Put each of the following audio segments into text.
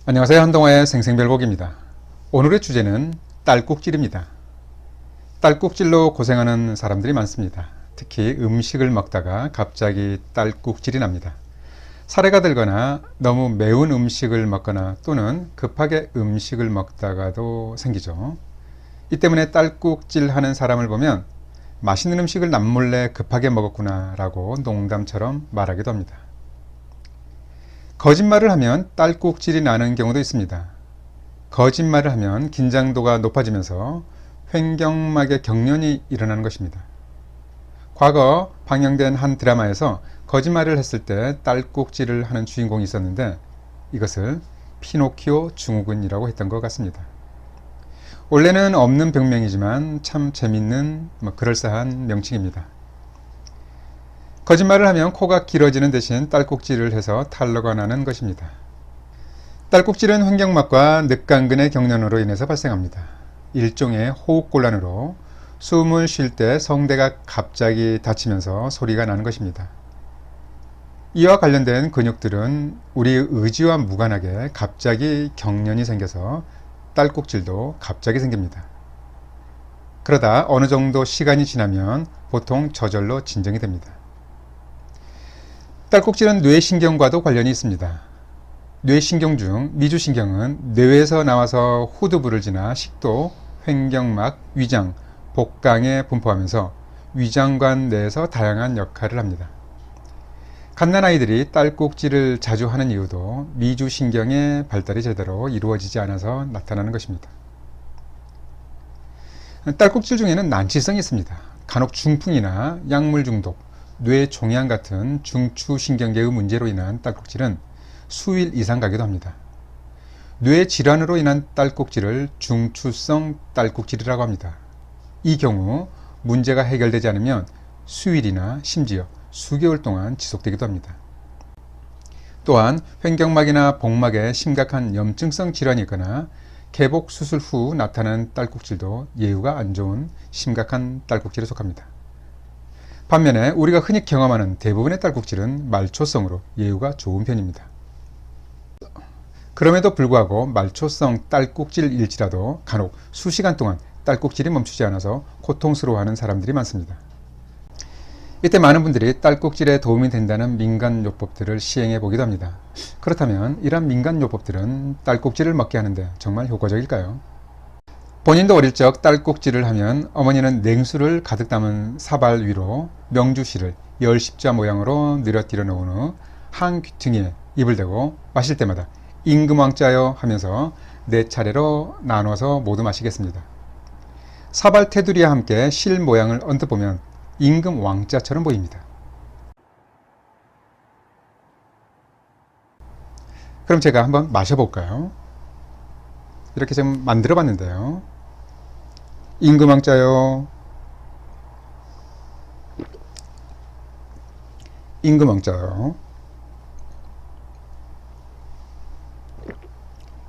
안녕하세요. 한동화의 생생별곡입니다. 오늘의 주제는 딸꾹질입니다. 딸꾹질로 고생하는 사람들이 많습니다. 특히 음식을 먹다가 갑자기 딸꾹질이 납니다. 사례가 들거나 너무 매운 음식을 먹거나 또는 급하게 음식을 먹다가도 생기죠. 이 때문에 딸꾹질 하는 사람을 보면 맛있는 음식을 남몰래 급하게 먹었구나 라고 농담처럼 말하기도 합니다. 거짓말을 하면 딸꾹질이 나는 경우도 있습니다. 거짓말을 하면 긴장도가 높아지면서 횡격막의 경련이 일어나는 것입니다. 과거 방영된 한 드라마에서 거짓말을 했을 때 딸꾹질을 하는 주인공이 있었는데 이것을 피노키오 증후군이라고 했던 것 같습니다. 원래는 없는 병명이지만 참 재밌는 그럴싸한 명칭입니다. 거짓말을 하면 코가 길어지는 대신 딸꾹질을 해서 탈로가 나는 것입니다. 딸꾹질은 횡격막과 늑간근의 경련으로 인해서 발생합니다. 일종의 호흡곤란으로 숨을 쉴 때 성대가 갑자기 닫히면서 소리가 나는 것입니다. 이와 관련된 근육들은 우리의 의지와 무관하게 갑자기 경련이 생겨서 딸꾹질도 갑자기 생깁니다. 그러다 어느 정도 시간이 지나면 보통 저절로 진정이 됩니다. 딸꾹질은 뇌신경과도 관련이 있습니다. 뇌신경 중 미주신경은 뇌에서 나와서 후두부를 지나 식도, 횡격막, 위장, 복강에 분포하면서 위장관 내에서 다양한 역할을 합니다. 갓난아이들이 딸꾹질을 자주 하는 이유도 미주신경의 발달이 제대로 이루어지지 않아서 나타나는 것입니다. 딸꾹질 중에는 난치성이 있습니다. 간혹 중풍이나 약물 중독, 뇌종양 같은 중추신경계의 문제로 인한 딸꾹질은 수일 이상 가기도 합니다. 뇌질환으로 인한 딸꾹질을 중추성 딸꾹질이라고 합니다. 이 경우 문제가 해결되지 않으면 수일이나 심지어 수개월 동안 지속되기도 합니다. 또한 횡격막이나 복막에 심각한 염증성 질환이 있거나 개복 수술 후 나타나는 딸꾹질도 예후가 안 좋은 심각한 딸꾹질에 속합니다. 반면에 우리가 흔히 경험하는 대부분의 딸꾹질은 말초성으로 예후가 좋은 편입니다. 그럼에도 불구하고 말초성 딸꾹질일지라도 간혹 수시간 동안 딸꾹질이 멈추지 않아서 고통스러워하는 사람들이 많습니다. 이때 많은 분들이 딸꾹질에 도움이 된다는 민간요법들을 시행해 보기도 합니다. 그렇다면 이러한 민간요법들은 딸꾹질을 먹게 하는데 정말 효과적일까요? 본인도 어릴 적 딸꾹질을 하면 어머니는 냉수를 가득 담은 사발 위로 명주실을 열십자 모양으로 늘어뜨려 놓은 후 한 귀퉁이에 입을 대고 마실 때마다 임금왕자여 하면서 네 차례로 나눠서 모두 마시겠습니다. 사발 테두리와 함께 실 모양을 언뜻 보면 임금왕자처럼 보입니다. 그럼 제가 한번 마셔볼까요? 이렇게 좀 만들어 봤는데요. 임금왕자요. 임금왕자요.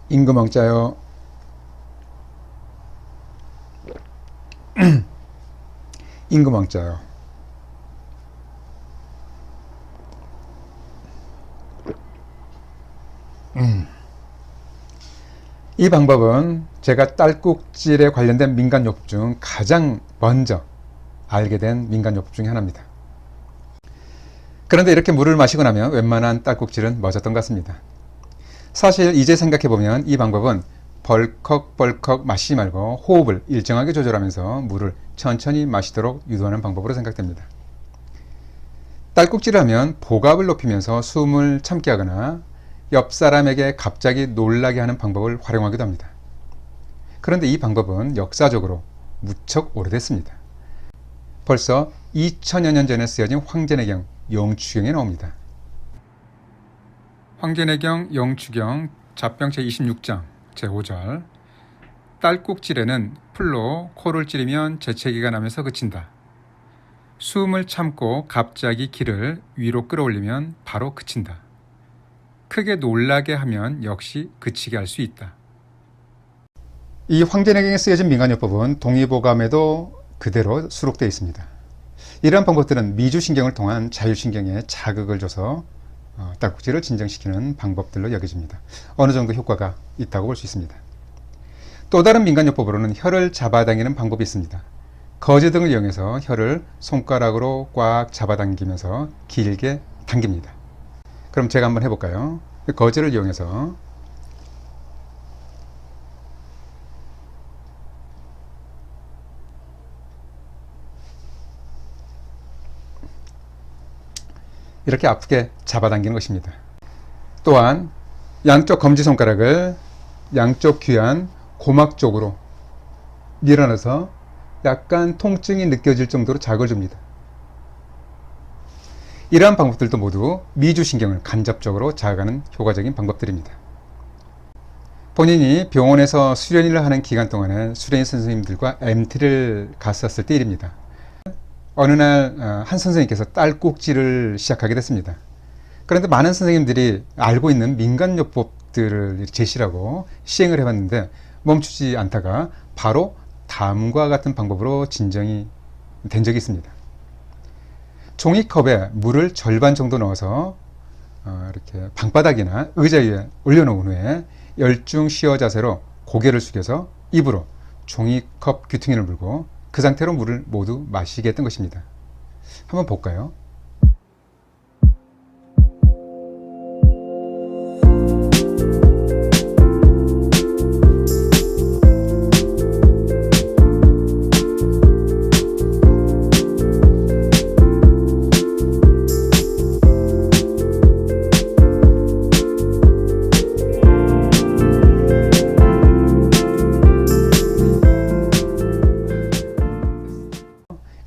임금왕자요. 임금왕자요. 이 방법은 제가 딸꾹질에 관련된 민간요법 중 가장 먼저 알게 된 민간요법 중에 하나입니다. 그런데 이렇게 물을 마시고 나면 웬만한 딸꾹질은 멎었던 것 같습니다. 사실 이제 생각해보면 이 방법은 벌컥벌컥 마시지 말고 호흡을 일정하게 조절하면서 물을 천천히 마시도록 유도하는 방법으로 생각됩니다. 딸꾹질을 하면 복압을 높이면서 숨을 참게 하거나 옆 사람에게 갑자기 놀라게 하는 방법을 활용하기도 합니다. 그런데 이 방법은 역사적으로 무척 오래됐습니다. 벌써 2000여 년 전에 쓰여진 황제내경 영추경에 나옵니다. 황제내경 영추경 잡병 제26장 제5절 딸꾹질에는 풀로 코를 찌르면 재채기가 나면서 그친다. 숨을 참고 갑자기 기를 위로 끌어올리면 바로 그친다. 크게 놀라게 하면 역시 그치게 할 수 있다. 이 황제내경에 쓰여진 민간요법은 동의보감에도 그대로 수록되어 있습니다. 이러한 방법들은 미주신경을 통한 자율신경에 자극을 줘서 딸꾹질을 진정시키는 방법들로 여겨집니다. 어느 정도 효과가 있다고 볼 수 있습니다. 또 다른 민간요법으로는 혀를 잡아당기는 방법이 있습니다. 거즈 등을 이용해서 혀를 손가락으로 꽉 잡아당기면서 길게 당깁니다. 그럼 제가 한번 해볼까요? 거즈를 이용해서 이렇게 아프게 잡아당기는 것입니다. 또한 양쪽 검지손가락을 양쪽 귀안 고막 쪽으로 밀어넣어서 약간 통증이 느껴질 정도로 자극을 줍니다. 이러한 방법들도 모두 미주신경을 간접적으로 자극하는 효과적인 방법들입니다. 본인이 병원에서 수련을 하는 기간 동안에 수련의 선생님들과 MT를 갔었을 때 일입니다. 어느 날 한 선생님께서 딸꾹질을 시작하게 됐습니다. 그런데 많은 선생님들이 알고 있는 민간요법들을 제시하고 시행을 해봤는데 멈추지 않다가 바로 다음과 같은 방법으로 진정이 된 적이 있습니다. 종이컵에 물을 절반 정도 넣어서 이렇게 방바닥이나 의자 위에 올려놓은 후에 열중 쉬어 자세로 고개를 숙여서 입으로 종이컵 귀퉁이를 물고 그 상태로 물을 모두 마시게 했던 것입니다. 한번 볼까요?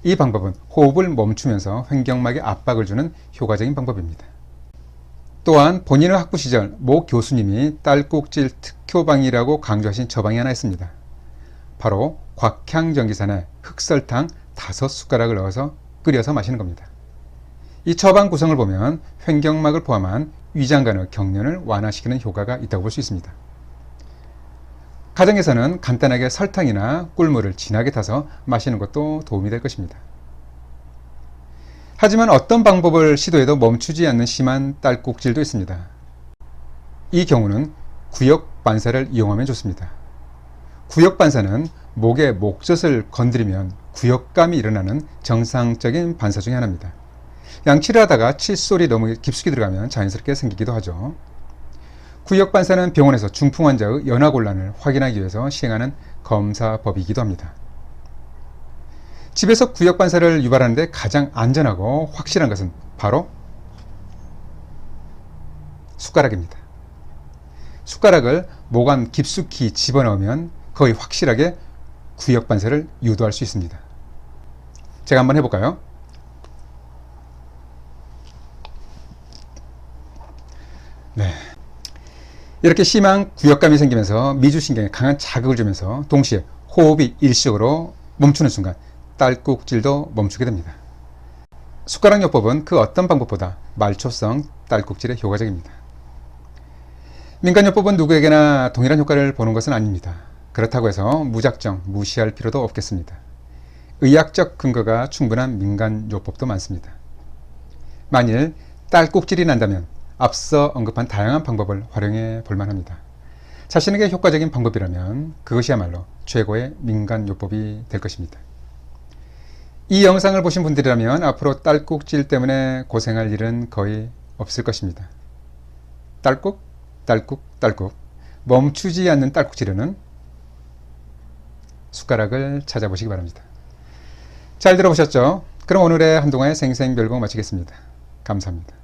이 방법은 호흡을 멈추면서 횡격막에 압박을 주는 효과적인 방법입니다. 또한 본인의 학부 시절 모 교수님이 딸꾹질 특효방이라고 강조하신 처방이 하나 있습니다. 바로 곽향전기산에 흑설탕 5숟가락을 넣어서 끓여서 마시는 겁니다. 이 처방 구성을 보면 횡격막을 포함한 위장관의 경련을 완화시키는 효과가 있다고 볼 수 있습니다. 가정에서는 간단하게 설탕이나 꿀물을 진하게 타서 마시는 것도 도움이 될 것입니다. 하지만 어떤 방법을 시도해도 멈추지 않는 심한 딸꾹질도 있습니다. 이 경우는 구역반사를 이용하면 좋습니다. 구역반사는 목의 목젖을 건드리면 구역감이 일어나는 정상적인 반사 중에 하나입니다. 양치를 하다가 칫솔이 너무 깊숙이 들어가면 자연스럽게 생기기도 하죠. 구역반사는 병원에서 중풍 환자의 연화곤란을 확인하기 위해서 시행하는 검사법이기도 합니다. 집에서 구역반사를 유발하는데 가장 안전하고 확실한 것은 바로 숟가락입니다. 숟가락을 목 안 깊숙이 집어넣으면 거의 확실하게 구역반사를 유도할 수 있습니다. 제가 한번 해볼까요? 네. 이렇게 심한 구역감이 생기면서 미주신경에 강한 자극을 주면서 동시에 호흡이 일시적으로 멈추는 순간 딸꾹질도 멈추게 됩니다. 숟가락요법은 그 어떤 방법보다 말초성 딸꾹질에 효과적입니다. 민간요법은 누구에게나 동일한 효과를 보는 것은 아닙니다. 그렇다고 해서 무작정 무시할 필요도 없겠습니다. 의학적 근거가 충분한 민간요법도 많습니다. 만일 딸꾹질이 난다면 앞서 언급한 다양한 방법을 활용해 볼 만합니다. 자신에게 효과적인 방법이라면 그것이야말로 최고의 민간요법이 될 것입니다. 이 영상을 보신 분들이라면 앞으로 딸꾹질 때문에 고생할 일은 거의 없을 것입니다. 딸꾹, 딸꾹, 딸꾹. 멈추지 않는 딸꾹질에는 숟가락을 찾아보시기 바랍니다. 잘 들어보셨죠? 그럼 오늘의 한동안의 생생별공 마치겠습니다. 감사합니다.